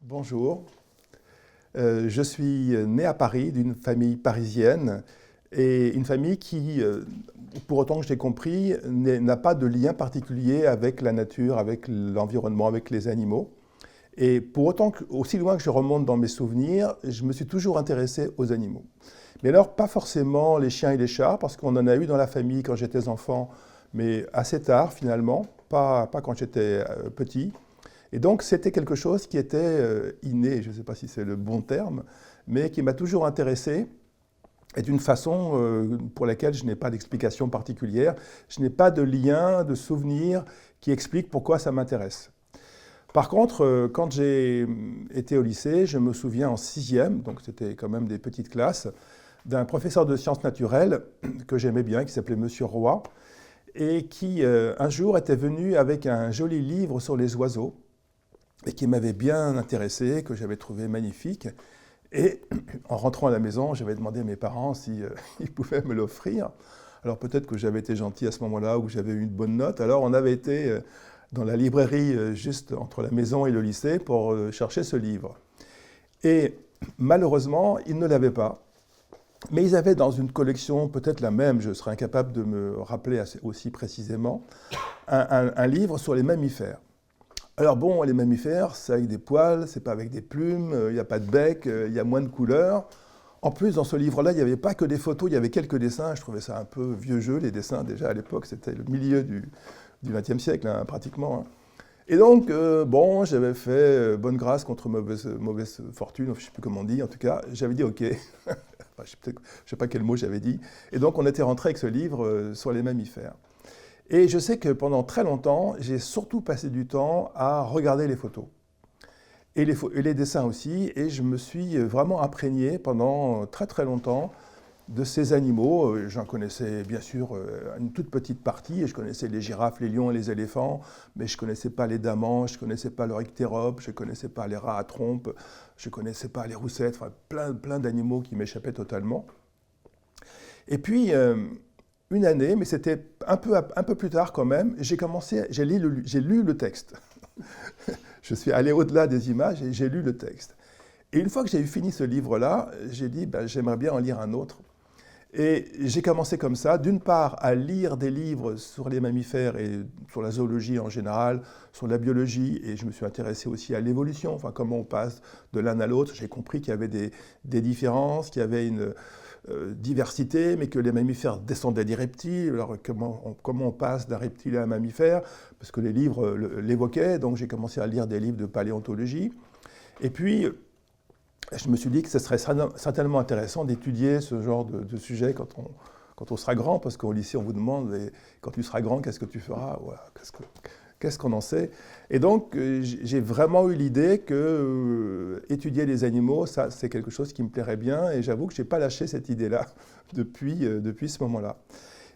Bonjour, je suis né à Paris d'une famille parisienne et une famille qui, pour autant que j'ai compris, n'a pas de lien particulier avec la nature, avec l'environnement, avec les animaux. Et pour autant, aussi loin que je remonte dans mes souvenirs, je me suis toujours intéressé aux animaux. Mais alors, pas forcément les chiens et les chats, parce qu'on en a eu dans la famille quand j'étais enfant, mais assez tard finalement, pas quand j'étais petit. Et donc, c'était quelque chose qui était inné, je ne sais pas si c'est le bon terme, mais qui m'a toujours intéressé, et d'une façon pour laquelle je n'ai pas d'explication particulière. Je n'ai pas de lien, de souvenir qui explique pourquoi ça m'intéresse. Par contre, quand j'ai été au lycée, je me souviens en 6e, donc c'était quand même des petites classes, d'un professeur de sciences naturelles que j'aimais bien, qui s'appelait Monsieur Roy, et qui un jour était venu avec un joli livre sur les oiseaux, et qui m'avait bien intéressé, que j'avais trouvé magnifique. Et en rentrant à la maison, j'avais demandé à mes parents s'ils pouvaient me l'offrir. Alors peut-être que j'avais été gentil à ce moment-là, ou que j'avais eu une bonne note. Alors on avait été dans la librairie juste entre la maison et le lycée pour chercher ce livre. Et malheureusement, ils ne l'avaient pas. Mais ils avaient dans une collection, peut-être la même, je serais incapable de me rappeler aussi précisément, un livre sur les mammifères. Alors bon, les mammifères, c'est avec des poils, c'est pas avec des plumes, il n'y a pas de bec, il y a moins de couleurs. En plus, dans ce livre-là, il n'y avait pas que des photos, il y avait quelques dessins. Je trouvais ça un peu vieux jeu, les dessins. Déjà à l'époque, c'était le milieu du XXe siècle, hein, pratiquement. Hein. Et donc, bon, j'avais fait bonne grâce contre mauvaise fortune, je ne sais plus comment on dit. En tout cas, j'avais dit OK. Enfin, je ne sais pas quel mot j'avais dit. Et donc, on était rentré avec ce livre sur les mammifères. Et je sais que pendant très longtemps, j'ai surtout passé du temps à regarder les photos. Et les dessins aussi. Et je me suis vraiment imprégné pendant très très longtemps de ces animaux. J'en connaissais bien sûr une toute petite partie. Je connaissais les girafes, les lions et les éléphants. Mais je ne connaissais pas les damans, je ne connaissais pas le ictérope, je ne connaissais pas les rats à trompe, je ne connaissais pas les roussettes. Enfin, plein d'animaux qui m'échappaient totalement. Et puis... une année, mais c'était un peu plus tard quand même, j'ai lu le texte. Je suis allé au-delà des images et j'ai lu le texte. Et une fois que j'ai eu fini ce livre-là, j'ai dit, j'aimerais bien en lire un autre. Et j'ai commencé comme ça, d'une part à lire des livres sur les mammifères et sur la zoologie en général, sur la biologie, et je me suis intéressé aussi à l'évolution, enfin comment on passe de l'un à l'autre. J'ai compris qu'il y avait des différences, qu'il y avait une diversité, mais que les mammifères descendaient des reptiles. Alors comment on passe d'un reptile à un mammifère? Parce que les livres l'évoquaient, donc j'ai commencé à lire des livres de paléontologie. Et puis, je me suis dit que ce serait certainement intéressant d'étudier ce genre de sujet quand on sera grand, parce qu'au lycée, on vous demande, quand tu seras grand, qu'est-ce que tu feras? Voilà, qu'est-ce qu'on en sait? Et donc, j'ai vraiment eu l'idée que étudier les animaux, ça, c'est quelque chose qui me plairait bien, et j'avoue que je n'ai pas lâché cette idée-là depuis ce moment-là.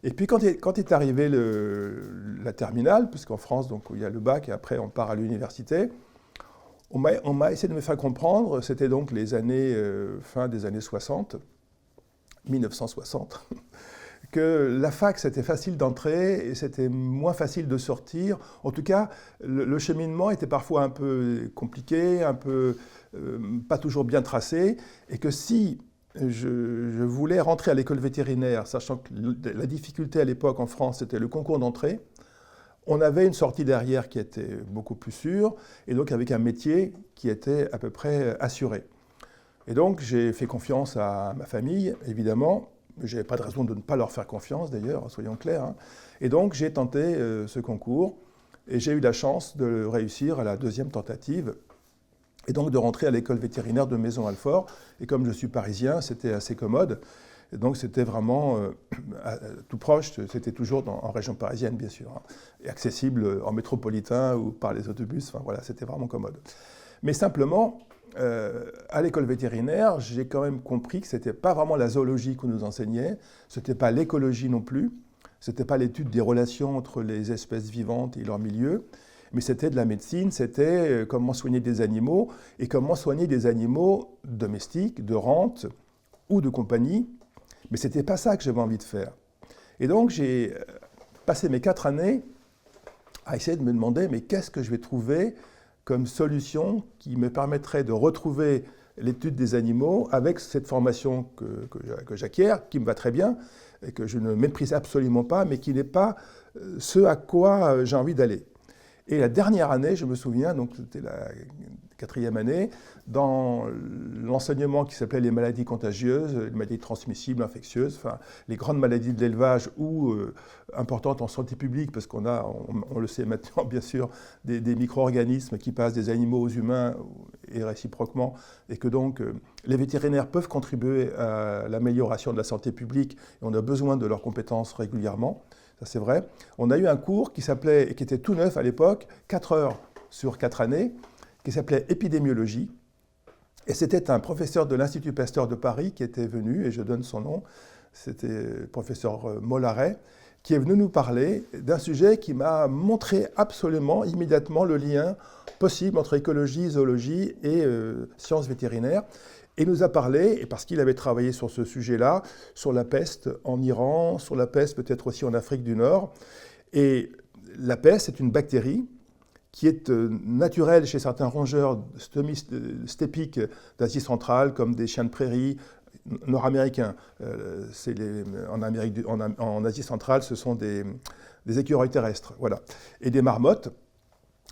Et puis, quand est arrivée la terminale, puisqu'en France, donc, il y a le bac, et après, on part à l'université, on m'a essayé de me faire comprendre, c'était donc les années, fin des années 60, 1960, que la fac, c'était facile d'entrer et c'était moins facile de sortir. En tout cas, le cheminement était parfois un peu compliqué, un peu pas toujours bien tracé, et que si je voulais rentrer à l'école vétérinaire, sachant que la difficulté à l'époque en France, c'était le concours d'entrée, on avait une sortie derrière qui était beaucoup plus sûre, et donc avec un métier qui était à peu près assuré. Et donc j'ai fait confiance à ma famille, évidemment. Je n'avais pas de raison de ne pas leur faire confiance, d'ailleurs, soyons clairs. Hein. Et donc j'ai tenté ce concours, et j'ai eu la chance de le réussir à la deuxième tentative. et donc de rentrer à l'école vétérinaire de Maisons-Alfort. Et comme je suis parisien, c'était assez commode. Et donc c'était vraiment tout proche, c'était toujours en région parisienne bien sûr, hein, et accessible en métropolitain ou par les autobus, enfin voilà, c'était vraiment commode. Mais simplement, à l'école vétérinaire, j'ai quand même compris que ce n'était pas vraiment la zoologie qu'on nous enseignait, ce n'était pas l'écologie non plus, ce n'était pas l'étude des relations entre les espèces vivantes et leur milieu, mais c'était de la médecine, c'était comment soigner des animaux, et comment soigner des animaux domestiques, de rente ou de compagnie. Mais ce n'était pas ça que j'avais envie de faire. Et donc j'ai passé mes 4 années à essayer de me demander, mais qu'est-ce que je vais trouver comme solution qui me permettrait de retrouver l'étude des animaux avec cette formation que j'acquiers, qui me va très bien, et que je ne méprise absolument pas, mais qui n'est pas ce à quoi j'ai envie d'aller. Et la dernière année, je me souviens, donc c'était la 4e année, dans l'enseignement qui s'appelait les maladies contagieuses, les maladies transmissibles, infectieuses, enfin les grandes maladies de l'élevage ou importantes en santé publique, parce qu'on a, on le sait maintenant bien sûr, des micro-organismes qui passent des animaux aux humains et réciproquement, et que donc les vétérinaires peuvent contribuer à l'amélioration de la santé publique, et on a besoin de leurs compétences régulièrement. Ça c'est vrai. On a eu un cours qui s'appelait, et qui était tout neuf à l'époque, 4 heures sur 4 années, qui s'appelait épidémiologie. Et c'était un professeur de l'Institut Pasteur de Paris qui était venu, et je donne son nom, c'était le professeur Mollaret, qui est venu nous parler d'un sujet qui m'a montré absolument, immédiatement, le lien possible entre écologie, zoologie et sciences vétérinaires. Et nous a parlé, et parce qu'il avait travaillé sur ce sujet-là, sur la peste en Iran, sur la peste peut-être aussi en Afrique du Nord. Et la peste est une bactérie qui est naturelle chez certains rongeurs stépiques d'Asie centrale, comme des chiens de prairie nord-américains. En Asie centrale, ce sont des écureuils terrestres, voilà, et des marmottes.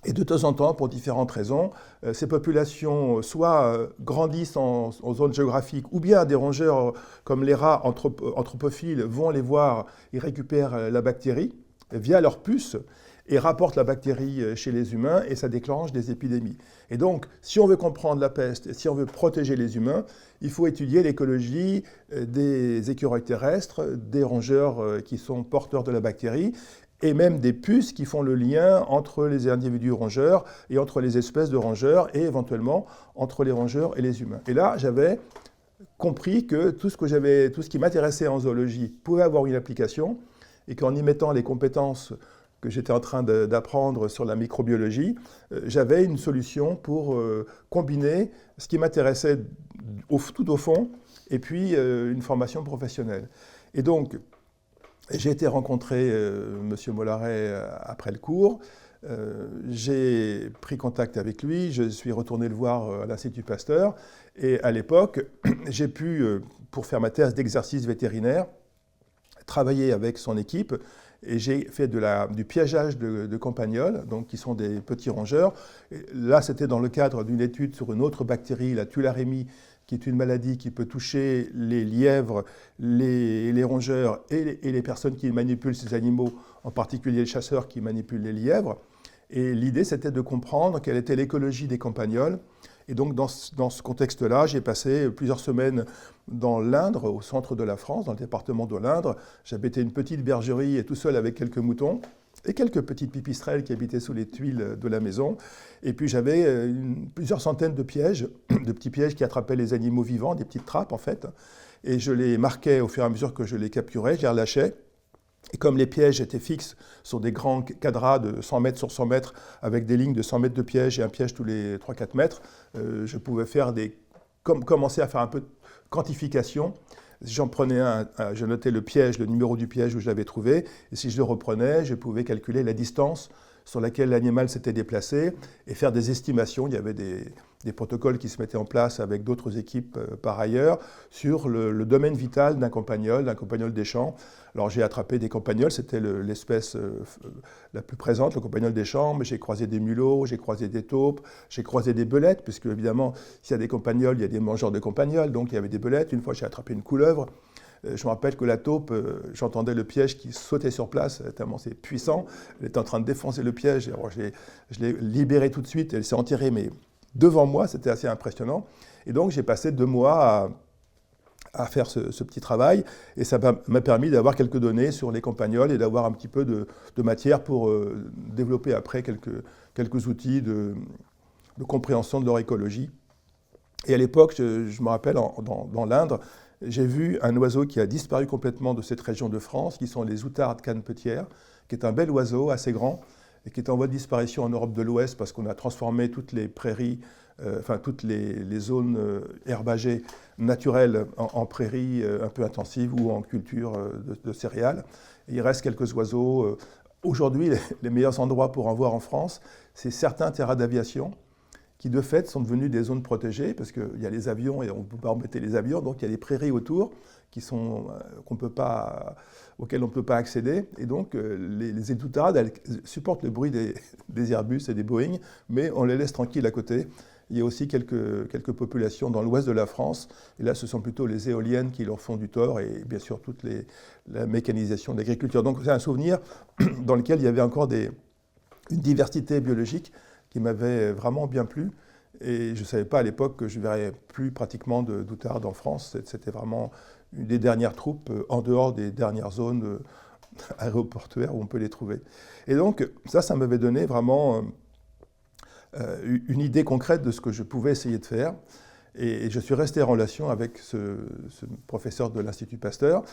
Et de temps en temps, pour différentes raisons, ces populations soit grandissent en zone géographique, ou bien des rongeurs comme les rats anthropophiles vont les voir, ils récupèrent la bactérie via leur puce et rapportent la bactérie chez les humains, et ça déclenche des épidémies. Et donc, si on veut comprendre la peste, et si on veut protéger les humains, il faut étudier l'écologie des écureuils terrestres, des rongeurs qui sont porteurs de la bactérie, et même des puces qui font le lien entre les individus rongeurs et entre les espèces de rongeurs, et éventuellement entre les rongeurs et les humains. Et là, j'avais compris que tout ce qui m'intéressait en zoologie pouvait avoir une application, et qu'en y mettant les compétences que j'étais en train d'apprendre sur la microbiologie, j'avais une solution pour combiner ce qui m'intéressait tout au fond, et puis une formation professionnelle. Et donc, j'ai été rencontrer M. Mollaret après le cours, j'ai pris contact avec lui, je suis retourné le voir à l'Institut Pasteur, et à l'époque, j'ai pu, pour faire ma thèse d'exercice vétérinaire, travailler avec son équipe, et j'ai fait du piégeage de campagnols, donc qui sont des petits rongeurs. Et là, c'était dans le cadre d'une étude sur une autre bactérie, la tularemie, qui est une maladie qui peut toucher les lièvres, les rongeurs et les personnes qui manipulent ces animaux, en particulier les chasseurs qui manipulent les lièvres. Et l'idée, c'était de comprendre quelle était l'écologie des campagnols. Et donc, dans ce contexte-là, j'ai passé plusieurs semaines dans l'Indre, au centre de la France, dans le département de l'Indre. J'habitais une petite bergerie, et tout seul avec quelques moutons, et quelques petites pipistrelles qui habitaient sous les tuiles de la maison. Et puis j'avais plusieurs centaines de pièges, de petits pièges qui attrapaient les animaux vivants, des petites trappes en fait. Et je les marquais au fur et à mesure que je les capturais, je les relâchais. Et comme les pièges étaient fixes sur des grands quadrats de 100 mètres sur 100 mètres, avec des lignes de 100 mètres de piège et un piège tous les 3-4 mètres, je pouvais commencer à faire un peu de quantification. J'en prenais je notais le piège, le numéro du piège où je l'avais trouvé, et si je le reprenais, je pouvais calculer la distance sur laquelle l'animal s'était déplacé et faire des estimations. Il y avait des protocoles qui se mettaient en place avec d'autres équipes par ailleurs sur le domaine vital d'un campagnol des champs. Alors j'ai attrapé des campagnols, c'était l'espèce la plus présente, le campagnol des champs, mais j'ai croisé des mulots, j'ai croisé des taupes, j'ai croisé des belettes, puisque évidemment, s'il y a des campagnols, il y a des mangeurs de campagnols, donc il y avait des belettes. Une fois, j'ai attrapé une couleuvre. Je me rappelle que la taupe, j'entendais le piège qui sautait sur place, tellement c'est puissant. Elle était en train de défoncer le piège. Alors je l'ai libérée tout de suite, elle s'est enterrée, mais devant moi, c'était assez impressionnant. Et donc j'ai passé 2 mois à faire ce petit travail, et ça m'a permis d'avoir quelques données sur les campagnols et d'avoir un petit peu de matière pour développer après quelques outils de compréhension de leur écologie. Et à l'époque, je me rappelle, dans l'Indre, j'ai vu un oiseau qui a disparu complètement de cette région de France, qui sont les outardes canepetières, qui est un bel oiseau assez grand, et qui est en voie de disparition en Europe de l'Ouest parce qu'on a transformé toutes les prairies, toutes les zones herbagées naturelles en prairies un peu intensives ou en culture de céréales. Et il reste quelques oiseaux. Aujourd'hui, les meilleurs endroits pour en voir en France, c'est certains terrains d'aviation qui de fait sont devenus des zones protégées parce qu'il y a les avions et on ne peut pas embêter les avions, donc il y a les prairies autour auxquelles on ne peut pas accéder. Et donc les étoutardes, elles supportent le bruit des Airbus et des Boeing, mais on les laisse tranquilles à côté. Il y a aussi quelques populations dans l'ouest de la France, et là ce sont plutôt les éoliennes qui leur font du tort, et bien sûr toute la mécanisation de l'agriculture. Donc c'est un souvenir dans lequel il y avait encore une diversité biologique qui m'avait vraiment bien plu. Et je ne savais pas à l'époque que je ne verrais plus pratiquement d'outardes en France. C'était vraiment une des dernières troupes en dehors des dernières zones aéroportuaires où on peut les trouver. Et donc ça m'avait donné vraiment une idée concrète de ce que je pouvais essayer de faire. Et je suis resté en relation avec ce professeur de l'Institut Pasteur,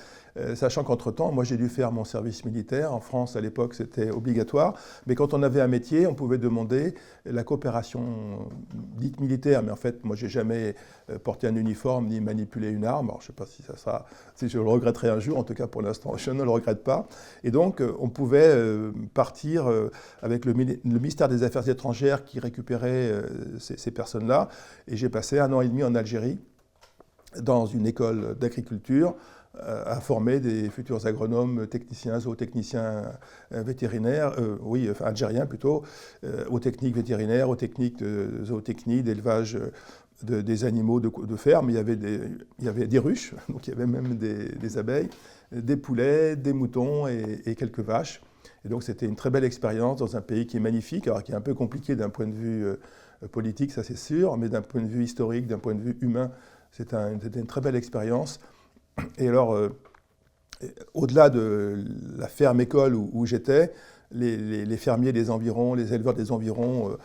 sachant qu'entre-temps, moi j'ai dû faire mon service militaire. En France, à l'époque, c'était obligatoire. Mais quand on avait un métier, on pouvait demander la coopération dite militaire. Mais en fait, moi, j'ai jamais porté un uniforme ni manipulé une arme. Alors, je ne sais pas si je le regretterai un jour. En tout cas, pour l'instant, je ne le regrette pas. Et donc, on pouvait partir avec le ministère des Affaires étrangères qui récupérait ces personnes-là. Et j'ai passé 1 an et demi en Algérie, dans une école d'agriculture, à former des futurs agronomes, techniciens, zootechniciens, vétérinaires, algériens plutôt, aux techniques vétérinaires, aux techniques de zootechnie, d'élevage des animaux de ferme. Il y avait des ruches, donc il y avait même des abeilles, des poulets, des moutons et quelques vaches. Et donc c'était une très belle expérience dans un pays qui est magnifique, alors qui est un peu compliqué d'un point de vue politique, ça c'est sûr, mais d'un point de vue historique, d'un point de vue humain, c'était une très belle expérience. Et alors, au-delà de la ferme-école où j'étais, les fermiers des environs, les éleveurs des environs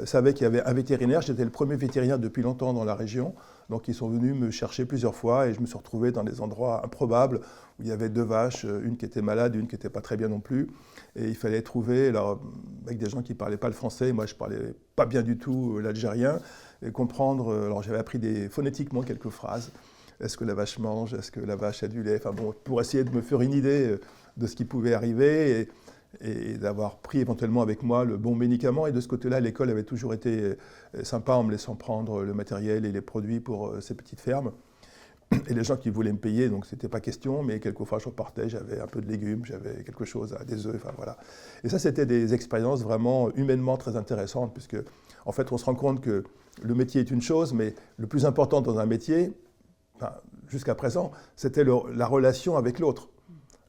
savaient qu'il y avait un vétérinaire. J'étais le premier vétérinaire depuis longtemps dans la région. Donc ils sont venus me chercher plusieurs fois et je me suis retrouvé dans des endroits improbables où il y avait 2 vaches, une qui était malade, une qui n'était pas très bien non plus. Et il fallait trouver, alors, avec des gens qui ne parlaient pas le français, moi je ne parlais pas bien du tout l'algérien, et comprendre, alors j'avais appris phonétiquement quelques phrases. Est-ce que la vache mange? Est-ce que la vache a du lait? Enfin bon, pour essayer de me faire une idée de ce qui pouvait arriver et d'avoir pris éventuellement avec moi le bon médicament. Et de ce côté-là, l'école avait toujours été sympa en me laissant prendre le matériel et les produits pour ces petites fermes. Et les gens qui voulaient me payer, donc c'était pas question, mais quelquefois je repartais, j'avais un peu de légumes, j'avais quelque chose, des œufs, enfin voilà. Et ça, c'était des expériences vraiment humainement très intéressantes, puisque en fait, on se rend compte que le métier est une chose, mais le plus important dans un métier, jusqu'à présent, c'était la relation avec l'autre.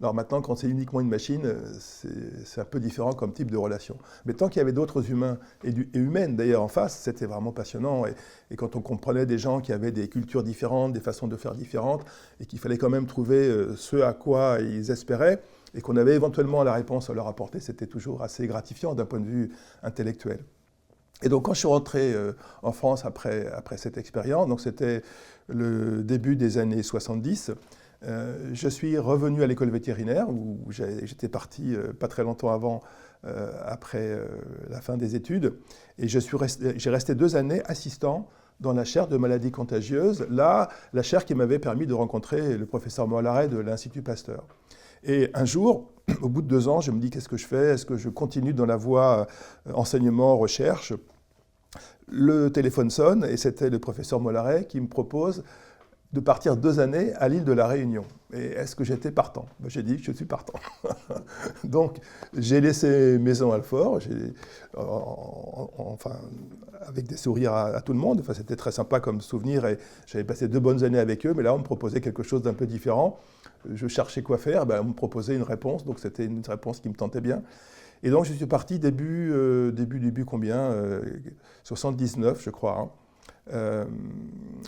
Alors maintenant, quand c'est uniquement une machine, c'est un peu différent comme type de relation. Mais tant qu'il y avait d'autres humains, et humaines d'ailleurs en face, c'était vraiment passionnant. Et quand on comprenait des gens qui avaient des cultures différentes, des façons de faire différentes, et qu'il fallait quand même trouver ce à quoi ils espéraient, et qu'on avait éventuellement la réponse à leur apporter, c'était toujours assez gratifiant d'un point de vue intellectuel. Et donc quand je suis rentré en France après cette expérience, donc c'était le début des années 70, je suis revenu à l'école vétérinaire où j'étais parti pas très longtemps avant, après la fin des études. Et j'ai resté 2 années assistant dans la chaire de maladies contagieuses, là, la chaire qui m'avait permis de rencontrer le professeur Mollaret de l'Institut Pasteur. Et un jour, au bout de 2 ans, je me dis qu'est-ce que je fais? Est-ce que je continue dans la voie enseignement, recherche? Le téléphone sonne et c'était le professeur Mollaret qui me propose de partir 2 années à l'île de la Réunion. Et est-ce que j'étais partant? J'ai dit que je suis partant. Donc j'ai laissé Maisons-Alfort, enfin, avec des sourires à tout le monde. Enfin, c'était très sympa comme souvenir et j'avais passé 2 bonnes années avec eux, mais là on me proposait quelque chose d'un peu différent. Je cherchais quoi faire, on me proposait une réponse, donc c'était une réponse qui me tentait bien. Et donc je suis parti début combien 79, je crois, hein,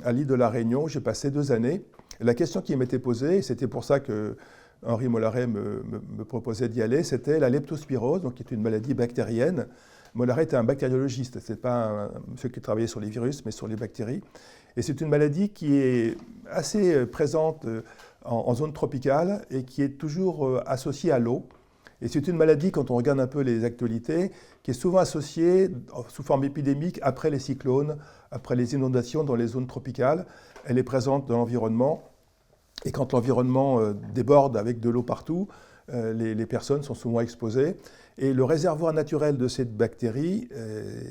à l'île de la Réunion. J'ai passé 2 années. Et la question qui m'était posée, et c'était pour ça que Henri Mollaret me proposait d'y aller, c'était la leptospirose, donc qui est une maladie bactérienne. Mollaret était un bactériologiste, ce n'est pas un monsieur qui travaillait sur les virus, mais sur les bactéries. Et c'est une maladie qui est assez présente en zone tropicale et qui est toujours associée à l'eau. Et c'est une maladie, quand on regarde un peu les actualités, qui est souvent associée sous forme épidémique après les cyclones, après les inondations dans les zones tropicales. Elle est présente dans l'environnement. Et quand l'environnement déborde avec de l'eau partout, les personnes sont souvent exposées. Et le réservoir naturel de cette bactérie,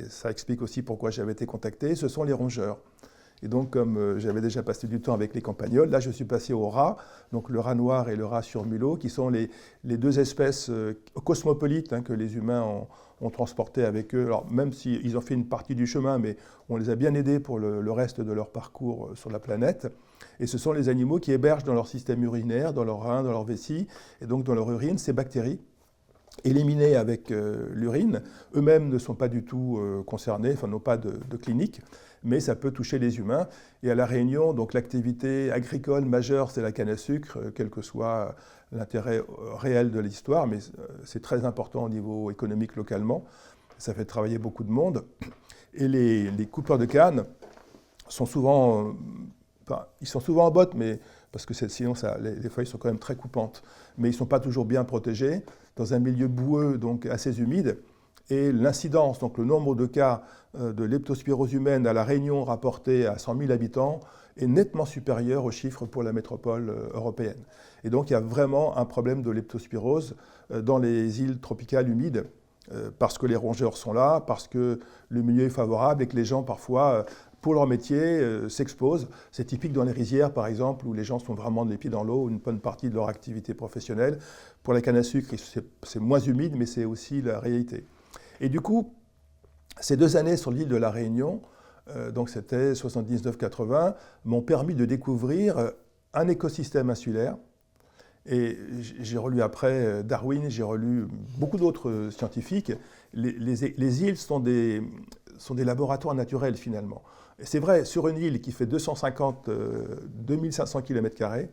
ça explique aussi pourquoi j'avais été contacté, ce sont les rongeurs. Et donc, comme j'avais déjà passé du temps avec les campagnols, là je suis passé aux rats, donc le rat noir et le rat sur mulot, qui sont les 2 espèces cosmopolites hein, que les humains ont transportées avec eux. Alors, même s'ils ont fait une partie du chemin, mais on les a bien aidés pour le reste de leur parcours sur la planète. Et ce sont les animaux qui hébergent dans leur système urinaire, dans leurs reins, dans leur vessie, et donc dans leur urine, ces bactéries. Éliminés avec l'urine, eux-mêmes ne sont pas du tout concernés, enfin n'ont pas de clinique, mais ça peut toucher les humains. Et à La Réunion, donc l'activité agricole majeure, c'est la canne à sucre, quel que soit l'intérêt réel de l'histoire, mais c'est très important au niveau économique localement. Ça fait travailler beaucoup de monde. Et les coupeurs de canne sont souvent, ils sont souvent en botte, mais parce que sinon les feuilles sont quand même très coupantes, mais ils ne sont pas toujours bien protégés, dans un milieu boueux, donc assez humide. Et l'incidence, donc le nombre de cas de leptospirose humaine à La Réunion rapporté à 100 000 habitants, est nettement supérieur aux chiffres pour la métropole européenne. Et donc il y a vraiment un problème de leptospirose dans les îles tropicales humides, parce que les rongeurs sont là, parce que le milieu est favorable et que les gens parfois, pour leur métier, s'exposent. C'est typique dans les rizières, par exemple, où les gens sont vraiment les pieds dans l'eau, une bonne partie de leur activité professionnelle. Pour la canne à sucre, c'est moins humide, mais c'est aussi la réalité. Et du coup, ces 2 années sur l'île de la Réunion, donc c'était 79-80, m'ont permis de découvrir un écosystème insulaire. Et j'ai relu après Darwin, j'ai relu beaucoup d'autres scientifiques. Les îles sont des laboratoires naturels finalement. Et c'est vrai, sur une île qui fait 2500 km², 2500 km²,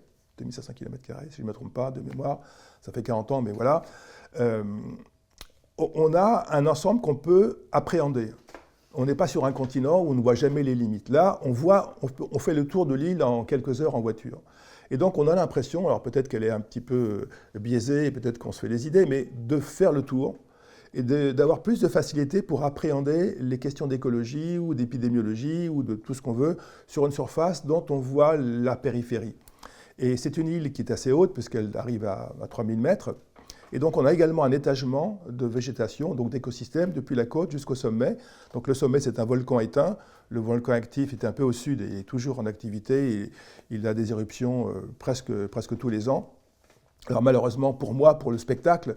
si je ne me trompe pas, de mémoire, ça fait 40 ans, mais voilà, on a un ensemble qu'on peut appréhender. On n'est pas sur un continent où on ne voit jamais les limites. Là, on fait le tour de l'île en quelques heures en voiture. Et donc, on a l'impression, alors peut-être qu'elle est un petit peu biaisée, peut-être qu'on se fait des idées, mais de faire le tour et d'avoir plus de facilité pour appréhender les questions d'écologie ou d'épidémiologie ou de tout ce qu'on veut sur une surface dont on voit la périphérie. Et c'est une île qui est assez haute puisqu'elle arrive à 3000 mètres. Et donc on a également un étagement de végétation, donc d'écosystème depuis la côte jusqu'au sommet. Donc le sommet, c'est un volcan éteint. Le volcan actif est un peu au sud et est toujours en activité. Et il a des éruptions presque tous les ans. Alors malheureusement pour moi, pour le spectacle,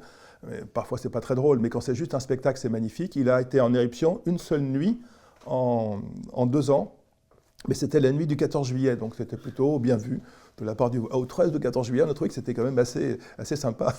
parfois c'est pas très drôle, mais quand c'est juste un spectacle, c'est magnifique. Il a été en éruption une seule nuit en 2 ans. Mais c'était la nuit du 14 juillet, donc c'était plutôt bien vu de la part du... Au 13 du 14 juillet, on a trouvé que c'était quand même assez sympa.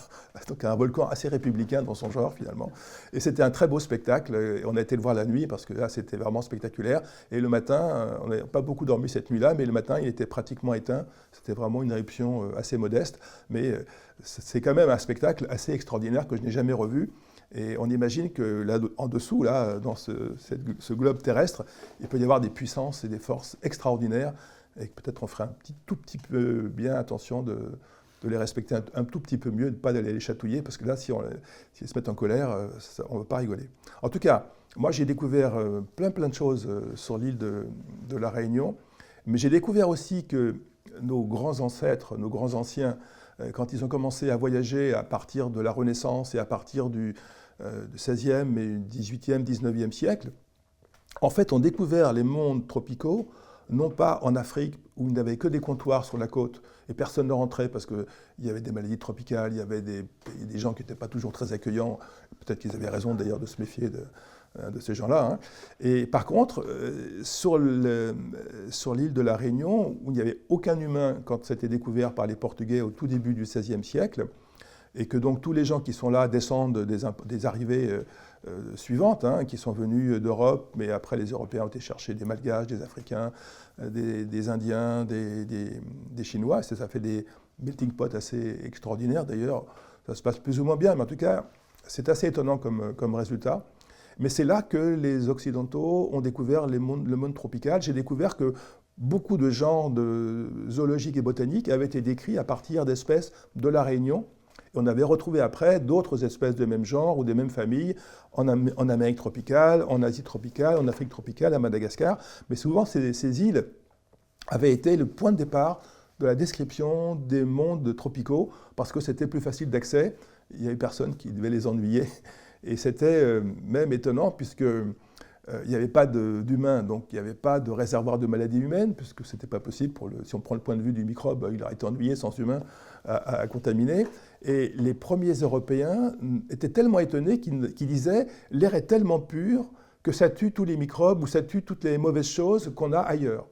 Donc un volcan assez républicain dans son genre finalement. Et c'était un très beau spectacle. Et on a été le voir la nuit parce que là c'était vraiment spectaculaire. Et le matin, on n'a pas beaucoup dormi cette nuit-là, mais le matin il était pratiquement éteint. C'était vraiment une éruption assez modeste. Mais c'est quand même un spectacle assez extraordinaire que je n'ai jamais revu. Et on imagine que là, en dessous, là, dans ce globe terrestre, il peut y avoir des puissances et des forces extraordinaires, et peut-être on ferait tout petit peu bien attention de les respecter un tout petit peu mieux, de ne pas aller les chatouiller, parce que là, si elles se mettent en colère, on ne va pas rigoler. En tout cas, moi j'ai découvert plein de choses sur l'île de la Réunion, mais j'ai découvert aussi que nos grands ancêtres, nos grands anciens, quand ils ont commencé à voyager à partir de la Renaissance et à partir du XVIe et XVIIIe, XIXe siècle, en fait, ont découvert les mondes tropicaux, non pas en Afrique, où il n'y avait que des comptoirs sur la côte, et personne ne rentrait parce qu'il y avait des maladies tropicales, il y avait des gens qui n'étaient pas toujours très accueillants, peut-être qu'ils avaient raison d'ailleurs de se méfier de ces gens-là. Hein. Et par contre, sur l'île de la Réunion, où il n'y avait aucun humain quand c'était découvert par les Portugais au tout début du XVIe siècle, et que donc tous les gens qui sont là descendent des arrivées suivantes, hein, qui sont venus d'Europe, mais après les Européens ont été chercher des Malgaches, des Africains, des Indiens, des Chinois, et ça fait des melting pots assez extraordinaires. D'ailleurs, ça se passe plus ou moins bien, mais en tout cas, c'est assez étonnant comme résultat. Mais c'est là que les Occidentaux ont découvert le monde tropical. J'ai découvert que beaucoup de genres zoologiques et botaniques avaient été décrits à partir d'espèces de la Réunion. Et on avait retrouvé après d'autres espèces de même genre ou des mêmes familles en Amérique tropicale, en Asie tropicale, en Afrique tropicale, à Madagascar. Mais souvent, ces îles avaient été le point de départ de la description des mondes tropicaux parce que c'était plus facile d'accès. Il n'y avait personne qui devait les ennuyer. Et c'était même étonnant puisque il n'y avait pas d'humains, donc il n'y avait pas de réservoir de maladies humaines, puisque ce n'était pas possible, si on prend le point de vue du microbe, il aurait été ennuyé sans humains à contaminer. Et les premiers Européens étaient tellement étonnés qu'ils disaient « l'air est tellement pur que ça tue tous les microbes ou ça tue toutes les mauvaises choses qu'on a ailleurs ».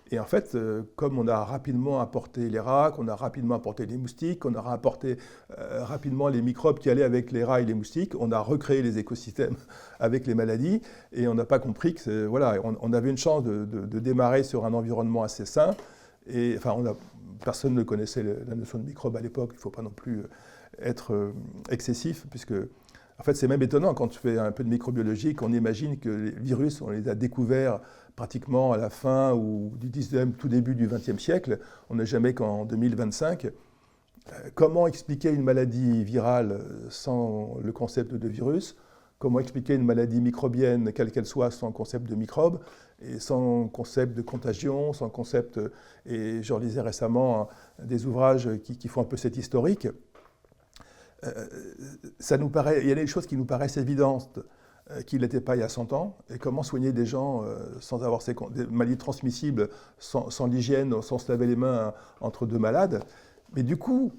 Et en fait, comme on a rapidement apporté les rats, qu'on a rapidement apporté les moustiques, qu'on a apporté rapidement les microbes qui allaient avec les rats et les moustiques, on a recréé les écosystèmes avec les maladies et on n'a pas compris que, voilà, on avait une chance de démarrer sur un environnement assez sain. Et enfin, personne ne connaissait la notion de microbe à l'époque, il ne faut pas non plus être excessif, puisque en fait, c'est même étonnant quand tu fais un peu de microbiologie qu'on imagine que les virus, on les a découverts pratiquement à la fin ou du 19e, tout début du 20e siècle. On n'est jamais qu'en 2025. Comment expliquer une maladie virale sans le concept de virus? Comment expliquer une maladie microbienne, quelle qu'elle soit, sans concept de microbe et sans concept de contagion, sans concept... Et je relisais récemment des ouvrages qui font un peu cet historique. Ça nous paraît, il y a des choses qui nous paraissent évidentes qu'il n'était pas il y a 100 ans, et comment soigner des gens sans avoir des maladies transmissibles, sans l'hygiène, sans se laver les mains entre deux malades. Mais du coup,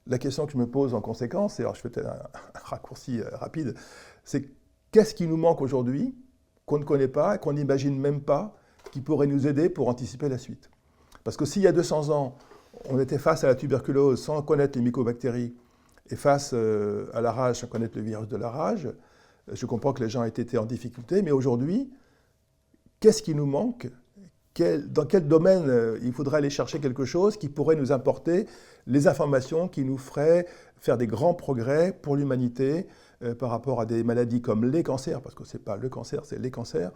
la question que je me pose en conséquence, et alors je fais peut-être un raccourci rapide, c'est qu'est-ce qui nous manque aujourd'hui, qu'on ne connaît pas, qu'on n'imagine même pas, qui pourrait nous aider pour anticiper la suite. Parce que s'il y a 200 ans, on était face à la tuberculose sans connaître les mycobactéries, et face à la rage, sans connaître le virus de la rage, je comprends que les gens aient été en difficulté, mais aujourd'hui, qu'est-ce qui nous manque? Dans quel domaine il faudrait aller chercher quelque chose qui pourrait nous apporter les informations qui nous feraient faire des grands progrès pour l'humanité par rapport à des maladies comme les cancers, parce que ce n'est pas le cancer, c'est les cancers,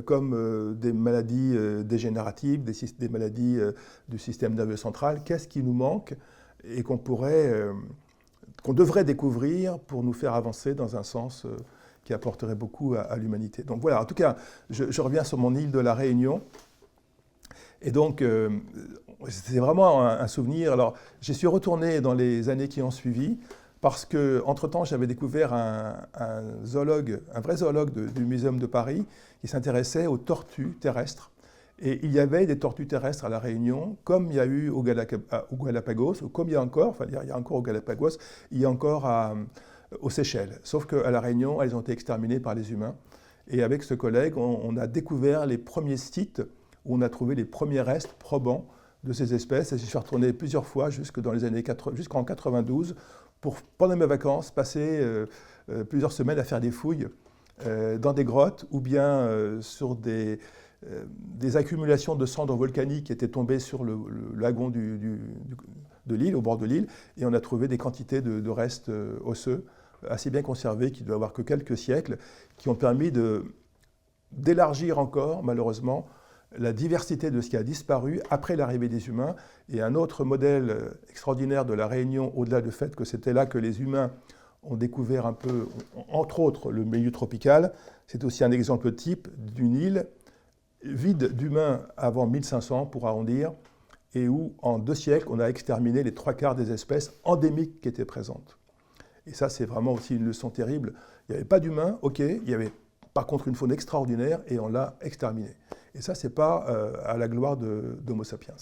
comme des maladies dégénératives, des maladies du système nerveux central. Qu'est-ce qui nous manque et qu'on devrait découvrir pour nous faire avancer dans un sens qui apporterait beaucoup à l'humanité. Donc voilà, en tout cas, je reviens sur mon île de la Réunion. Et donc, c'est vraiment un souvenir. Alors, j'y suis retourné dans les années qui ont suivi, parce qu'entre-temps, j'avais découvert un vrai zoologue du Muséum de Paris, qui s'intéressait aux tortues terrestres. Et il y avait des tortues terrestres à La Réunion, comme il y a eu au Galapagos, ou comme il y a encore, enfin il y a encore au Galapagos, il y a encore aux Seychelles. Sauf qu'à La Réunion, elles ont été exterminées par les humains. Et avec ce collègue, on a découvert les premiers sites où on a trouvé les premiers restes probants de ces espèces. Et je suis retourné plusieurs fois jusqu'en 92 pour, pendant mes vacances, passer plusieurs semaines à faire des fouilles dans des grottes ou bien sur des accumulations de cendres volcaniques qui étaient tombées sur le lagon de l'île, au bord de l'île, et on a trouvé des quantités de restes osseux assez bien conservés, qui ne doivent avoir que quelques siècles, qui ont permis d'élargir encore, malheureusement, la diversité de ce qui a disparu après l'arrivée des humains. Et un autre modèle extraordinaire de la Réunion, au-delà du fait que c'était là que les humains ont découvert un peu, entre autres, le milieu tropical, c'est aussi un exemple type d'une île vide d'humains avant 1500, pour arrondir, et où, en 2 siècles, on a exterminé les 3/4 des espèces endémiques qui étaient présentes. Et ça, c'est vraiment aussi une leçon terrible. Il n'y avait pas d'humains, ok, il y avait par contre une faune extraordinaire, et on l'a exterminée. Et ça, ce n'est pas à la gloire d'Homo sapiens.